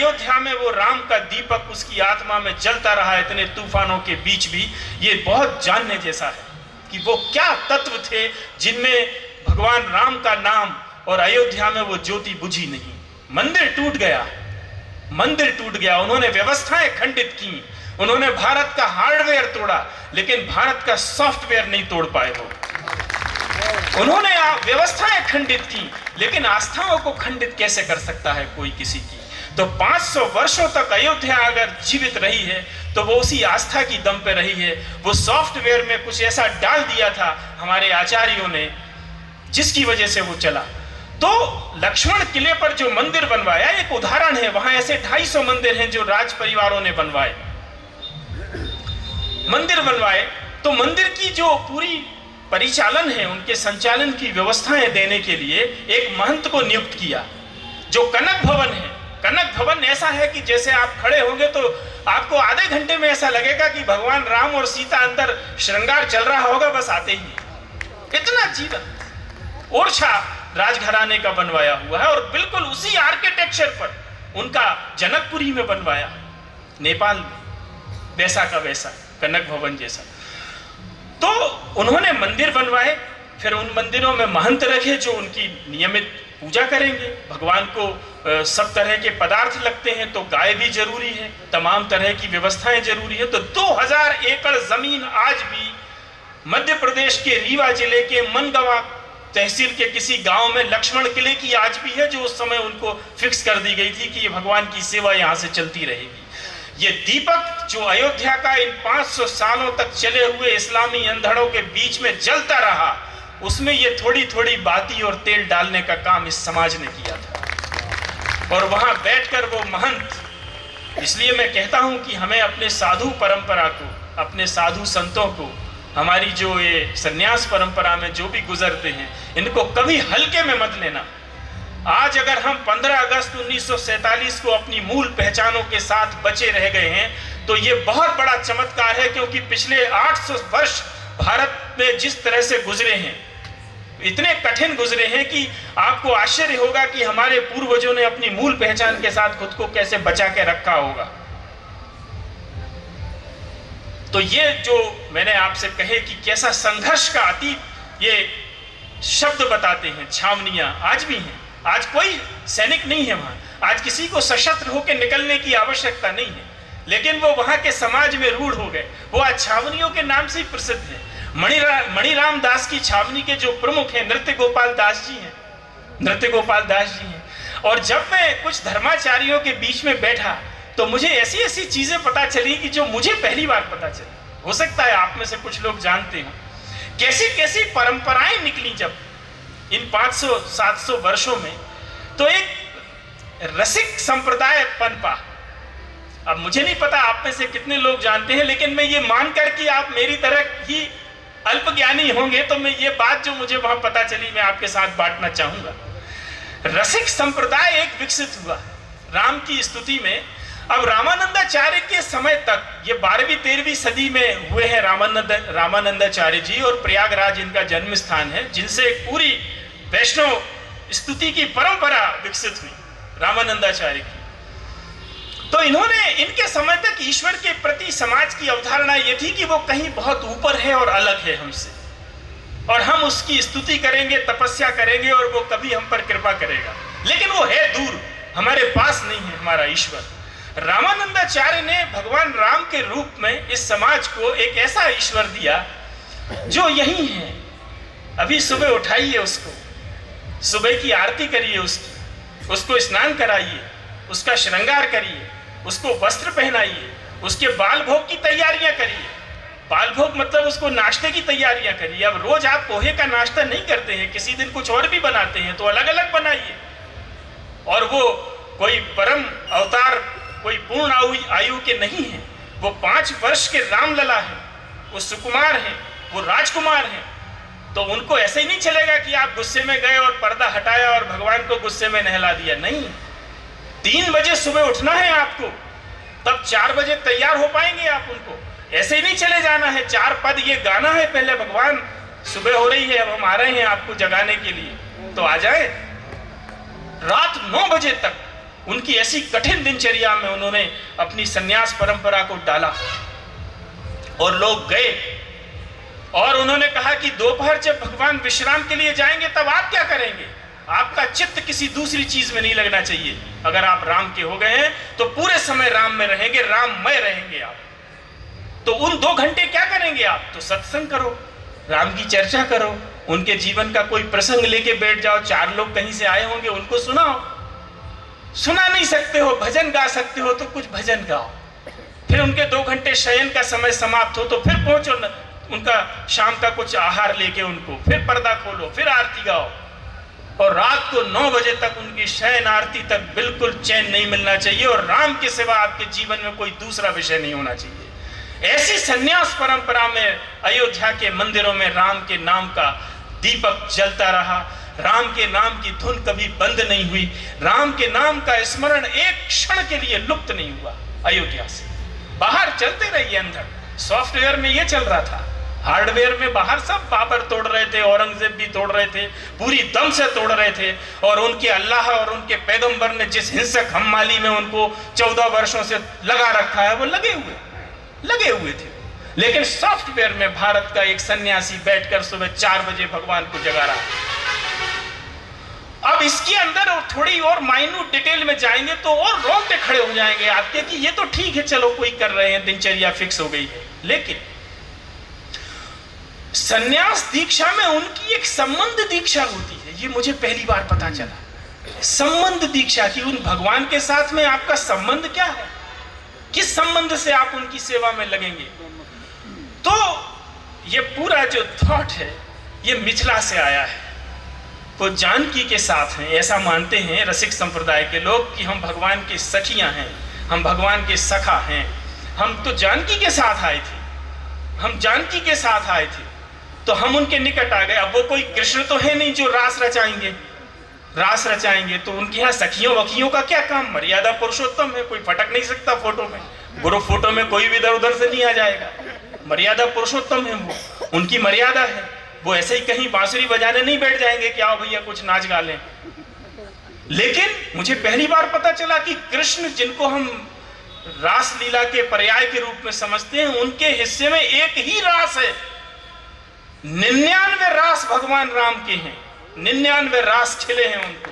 अयोध्या में वो राम का दीपक उसकी आत्मा में जलता रहा इतने तूफानों के बीच भी, ये बहुत जानने जैसा है कि वो क्या तत्व थे जिनमें भगवान राम का नाम और अयोध्या में वो ज्योति बुझी नहीं। मंदिर टूट गया, मंदिर टूट गया, उन्होंने व्यवस्थाएं खंडित की, उन्होंने भारत का हार्डवेयर तोड़ा, लेकिन भारत का सॉफ्टवेयर नहीं तोड़ पाए वो। उन्होंने व्यवस्थाएं खंडित की, लेकिन आस्थाओं को खंडित कैसे कर सकता है कोई किसी की। तो 500 वर्षों तक अयोध्या अगर जीवित रही है तो वो उसी आस्था की दम पे रही है। वो सॉफ्टवेयर में कुछ ऐसा डाल दिया था हमारे आचार्यों ने जिसकी वजह से वो चला। तो लक्ष्मण किले पर जो मंदिर बनवाया एक उदाहरण है। वहां ऐसे 250 मंदिर हैं जो राज परिवारों ने बनवाए, मंदिर बनवाए। तो मंदिर की जो पूरी परिचालन है, उनके संचालन की व्यवस्थाएं देने के लिए एक महंत को नियुक्त किया जो कनक भवन है। कनक भवन ऐसा है कि जैसे आप खड़े होंगे तो आपको आधे घंटे में ऐसा लगेगा कि भगवान राम और सीता अंदर श्रृंगार चल रहा होगा बस आते ही। इतना जीवन ओरछा राजघराने का बनवाया हुआ है और बिल्कुल उसी आर्किटेक्चर पर उनका जनकपुरी में बनवाया, नेपाल में वैसा का वैसा कनक भवन जैसा। तो उन्होंने मंदिर बनवाए, फिर उन मंदिरों में महंत रखे जो उनकी नियमित पूजा करेंगे। भगवान को सब तरह के पदार्थ लगते हैं तो गाय भी जरूरी है, तमाम तरह की व्यवस्थाएं जरूरी है। तो 2000 एकड़ जमीन आज भी मध्य प्रदेश के रीवा जिले के मनगवा तहसील के किसी गांव में लक्ष्मण किले की आज भी है, जो उस समय उनको फिक्स कर दी गई थी कि ये भगवान की सेवा यहां से चलती रहेगी। ये दीपक जो अयोध्या का इन 500 सालों तक चले हुए इस्लामी अंधड़ों के बीच में जलता रहा, उसमें ये थोड़ी थोड़ी बाती और तेल डालने का काम इस समाज ने किया था। और वहां बैठकर वो महंत, इसलिए मैं कहता हूं कि हमें अपने साधु परंपरा को, अपने साधु संतों को, हमारी जो ये सन्यास परंपरा में जो भी गुजरते हैं, इनको कभी हल्के में मत लेना। आज अगर हम 15 अगस्त 1947 को अपनी मूल पहचानों के साथ बचे रह गए हैं तो ये बहुत बड़ा चमत्कार है, क्योंकि पिछले 800 वर्ष भारत में जिस तरह से गुजरे हैं, इतने कठिन गुजरे हैं कि आपको आश्चर्य होगा कि हमारे पूर्वजों ने अपनी मूल पहचान के साथ खुद को कैसे बचा के रखा होगा। तो ये जो मैंने आपसे कहे कि कैसा संघर्ष का अतीत ये शब्द बताते हैं, छावनियां आज भी हैं। आज कोई सैनिक नहीं है वहां, आज किसी को सशस्त्र होकर निकलने की आवश्यकता नहीं है, लेकिन वो वहां के समाज में रूढ़ हो गए। वो आज छावनियों के नाम से ही प्रसिद्ध है। मणिराम दास की छावनी के जो प्रमुख हैं नृत्य गोपाल दास जी हैं, नृत्य गोपाल दास जी हैं। और जब मैं कुछ धर्माचार्यों के बीच में बैठा तो मुझे ऐसी ऐसी चीजें पता चली कि जो मुझे पहली बार पता चली। हो सकता है आप में से कुछ लोग जानते हो कैसी कैसी परंपराएं निकली जब इन 500-700 वर्षों में। तो एक रसिक संप्रदाय पनपा। अब मुझे नहीं पता आप में से कितने लोग जानते हैं, लेकिन मैं ये मानकर कि आप मेरी तरह ही अल्पज्ञानी होंगे तो मैं ये बात जो मुझे वहां पता चली मैं आपके साथ बांटना चाहूंगा। रसिक संप्रदाय एक विकसित हुआ राम की स्तुति में। अब रामानंदाचार्य के समय तक, ये 12वीं-13वीं सदी में हुए हैं रामानंदाचार्य जी, और प्रयागराज इनका जन्म स्थान है, जिनसे पूरी वैष्णव स्तुति की परंपरा विकसित हुई रामानंदाचार्य की। तो इन्होंने, इनके समय तक ईश्वर के प्रति समाज की अवधारणा ये थी कि वो कहीं बहुत ऊपर है और अलग है हमसे, और हम उसकी स्तुति करेंगे, तपस्या करेंगे और वो कभी हम पर कृपा करेगा, लेकिन वो है दूर, हमारे पास नहीं है हमारा ईश्वर। रामानंदाचार्य ने भगवान राम के रूप में इस समाज को एक ऐसा ईश्वर दिया जो यही है। अभी सुबह उठाइए उसको, सुबह की आरती करिए उसकी, उसको स्नान कराइए, उसका श्रृंगार करिए, उसको वस्त्र पहनाइए, उसके बाल भोग की तैयारियां करिए। बाल भोग मतलब उसको नाश्ते की तैयारियां करिए। अब रोज आप पोहे का नाश्ता नहीं करते हैं, किसी दिन कुछ और भी बनाते हैं, तो अलग अलग बनाइए। और वो कोई परम अवतार, कोई पूर्ण आयु के नहीं है, वो 5 वर्ष के रामलला है, वो सुकुमार है, वो राजकुमार है। तो उनको ऐसे ही नहीं चलेगा कि आप गुस्से में गए और पर्दा हटाया और भगवान को गुस्से में नहला दिया। नहीं, 3 बजे सुबह उठना है आपको, तब 4 बजे तैयार हो पाएंगे आप। उनको ऐसे ही नहीं चले जाना है। 4 पद ये गाना है पहले, भगवान सुबह हो रही है, अब हम आ रहे हैं आपको जगाने के लिए, तो आ जाए। रात 9 बजे तक उनकी ऐसी कठिन दिनचर्या में उन्होंने अपनी सन्यास परंपरा को डाला। और लोग गए और उन्होंने कहा कि दोपहर जब भगवान विश्राम के लिए जाएंगे तब आप क्या करेंगे? आपका चित्त किसी दूसरी चीज में नहीं लगना चाहिए। अगर आप राम के हो गए हैं तो पूरे समय राम में रहेंगे, राममय रहेंगे आप। तो उन 2 घंटे क्या करेंगे आप? तो सत्संग करो, राम की चर्चा करो, उनके जीवन का कोई प्रसंग लेके बैठ जाओ। 4 लोग कहीं से आए होंगे, उनको सुनाओ। सुना नहीं सकते हो, भजन गा सकते हो तो कुछ भजन गाओ। फिर उनके 2 घंटे शयन का समय समाप्त हो तो फिर पहुंचो उनका शाम का कुछ आहार लेके उनको, फिर पर्दा खोलो, फिर आरती गाओ। और रात को 9 बजे तक उनकी शयन आरती तक बिल्कुल चैन नहीं मिलना चाहिए, और राम के सिवा आपके जीवन में कोई दूसरा विषय नहीं होना चाहिए। ऐसी सन्यास परंपरा में अयोध्या के मंदिरों में राम के नाम का दीपक जलता रहा, राम के नाम की धुन कभी बंद नहीं हुई, राम के नाम का स्मरण एक क्षण के लिए लुप्त नहीं हुआ। अयोध्या से बाहर चलते रहिए अंदर, सॉफ्टवेयर में यह चल रहा था, हार्डवेयर में बाहर सब बाबर तोड़ रहे थे, औरंगजेब भी तोड़ रहे थे, पूरी दम से तोड़ रहे थे। और उनके अल्लाह और उनके पैगंबर ने जिस हिंसक हममाली में उनको 14 वर्षों से लगा रखा है, वो लगे हुए थे। लेकिन सॉफ्टवेयर में भारत का एक सन्यासी बैठकर सुबह 4 बजे भगवान को जगा रहा है। अब इसके अंदर और थोड़ी और माइन्यूट डिटेल में जाएंगे तो और रोंगटे खड़े हो जाएंगे आपके कि ये तो ठीक है, चलो कोई कर रहे हैं, दिनचर्या फिक्स हो गई है। लेकिन सन्यास दीक्षा में उनकी एक संबंध दीक्षा होती है, ये मुझे पहली बार पता चला। संबंध दीक्षा की, उन भगवान के साथ में आपका संबंध क्या है, किस संबंध से आप उनकी सेवा में लगेंगे। तो ये पूरा जो थॉट है ये मिथिला से आया है। वो जानकी के साथ हैं, ऐसा मानते हैं रसिक संप्रदाय के लोग कि हम भगवान के सखियां हैं, हम भगवान के सखा हैं। हम तो जानकी के साथ आए थे, हम जानकी के साथ आए थे तो हम उनके निकट आ गए। अब वो कोई कृष्ण तो है नहीं जो रास रचाएंगे, तो उनके यहाँ सखियों वखियों का क्या काम? मर्यादा पुरुषोत्तम है, कोई फटक नहीं सकता फोटो में, गुरु फोटो में कोई भी इधर उधर से नहीं आ जाएगा। मर्यादा पुरुषोत्तम है, वो उनकी मर्यादा है। वो ऐसे ही कहीं बांसुरी बजाने नहीं बैठ जाएंगे कि आओ भैया कुछ नाच गा लें। लेकिन मुझे पहली बार पता चला कि कृष्ण, जिनको हम रास लीला के पर्याय के रूप में समझते हैं, उनके हिस्से में एक ही रास है। 99 रास भगवान राम के हैं, 99 रास खिले हैं उनको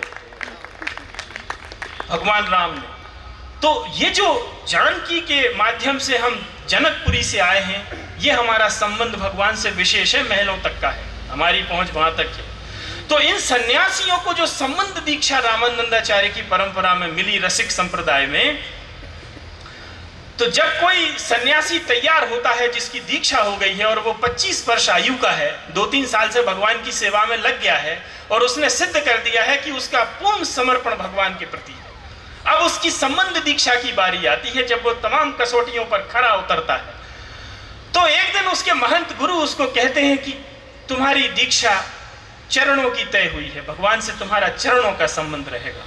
भगवान राम ने। तो ये जो जानकी के माध्यम से हम जनकपुरी से आए हैं, ये हमारा संबंध भगवान से विशेष है, महलों तक का है, हमारी पहुंच वहां तक है। तो इन सन्यासियों को जो संबंध दीक्षा रामानंदाचार्य की परंपरा में मिली रसिक संप्रदाय में, तो जब कोई सन्यासी तैयार होता है जिसकी दीक्षा हो गई है और वो 25 वर्ष आयु का है, 2-3 साल से भगवान की सेवा में लग गया है और उसने सिद्ध कर दिया है कि उसका पूर्ण समर्पण भगवान के प्रति है, अब उसकी संबंध दीक्षा की बारी आती है। जब वो तमाम कसौटियों पर खरा उतरता है तो एक दिन उसके महंत गुरु उसको कहते हैं कि तुम्हारी दीक्षा चरणों की तय हुई है, भगवान से तुम्हारा चरणों का संबंध रहेगा।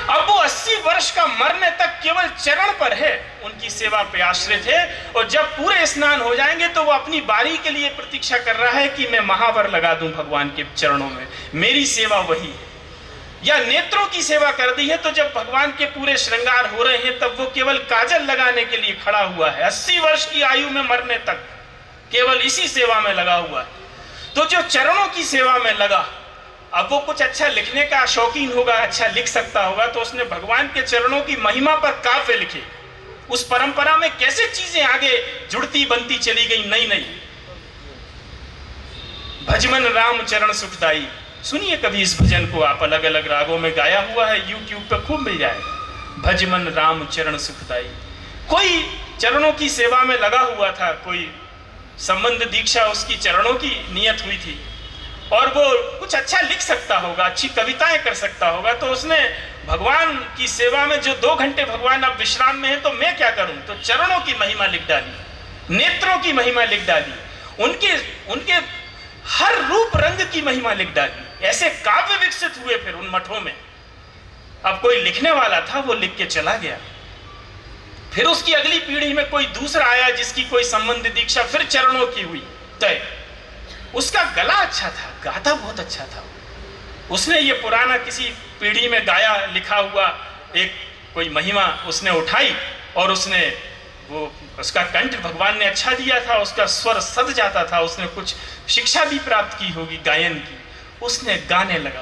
अब वो 80 वर्ष का मरने तक केवल चरण पर है, उनकी सेवा पे आश्रित है। और जब पूरे स्नान हो जाएंगे तो वो अपनी बारी के लिए प्रतीक्षा कर रहा है कि मैं महावर लगा दूं भगवान के चरणों में, मेरी सेवा वही है। या नेत्रों की सेवा कर दी है तो जब भगवान के पूरे श्रृंगार हो रहे हैं तब वो केवल काजल लगाने के लिए खड़ा हुआ है। 80 वर्ष की आयु में मरने तक केवल इसी सेवा में लगा हुआ है। तो जो चरणों की सेवा में लगा, अब वो कुछ अच्छा लिखने का शौकीन होगा, अच्छा लिख सकता होगा, तो उसने भगवान के चरणों की महिमा पर काव्य लिखे। उस परंपरा में कैसे चीजें आगे जुड़ती बनती चली गई, नई नई। भजमन राम चरण सुखदाई, सुनिए कभी इस भजन को आप, अलग अलग रागों में गाया हुआ है, YouTube पे खूब मिल जाएगा। भजमन राम चरण सुखदाई। कोई चरणों की सेवा में लगा हुआ था, कोई संबंध दीक्षा उसकी चरणों की नियत हुई थी और वो कुछ अच्छा लिख सकता होगा, अच्छी कविताएं कर सकता होगा, तो उसने भगवान की सेवा में जो 2 घंटे भगवान अब विश्राम में है तो मैं क्या करूं, तो चरणों की महिमा लिख डाली, नेत्रों की महिमा लिख डाली, उनके हर रूप रंग की महिमा लिख डाली। ऐसे काव्य विकसित हुए फिर उन मठों में। अब कोई लिखने वाला था, वो लिख के चला गया। फिर उसकी अगली पीढ़ी में कोई दूसरा आया जिसकी कोई संबंध दीक्षा फिर चरणों की हुई तय। उसका गला अच्छा था, गाता बहुत अच्छा था। उसने ये पुराना किसी पीढ़ी में गाया लिखा हुआ एक कोई महिमा उसने उठाई और उसने वो उसका कंठ भगवान ने अच्छा दिया था, उसका स्वर सद जाता था, उसने कुछ शिक्षा भी प्राप्त की होगी गायन की, उसने गाने लगा।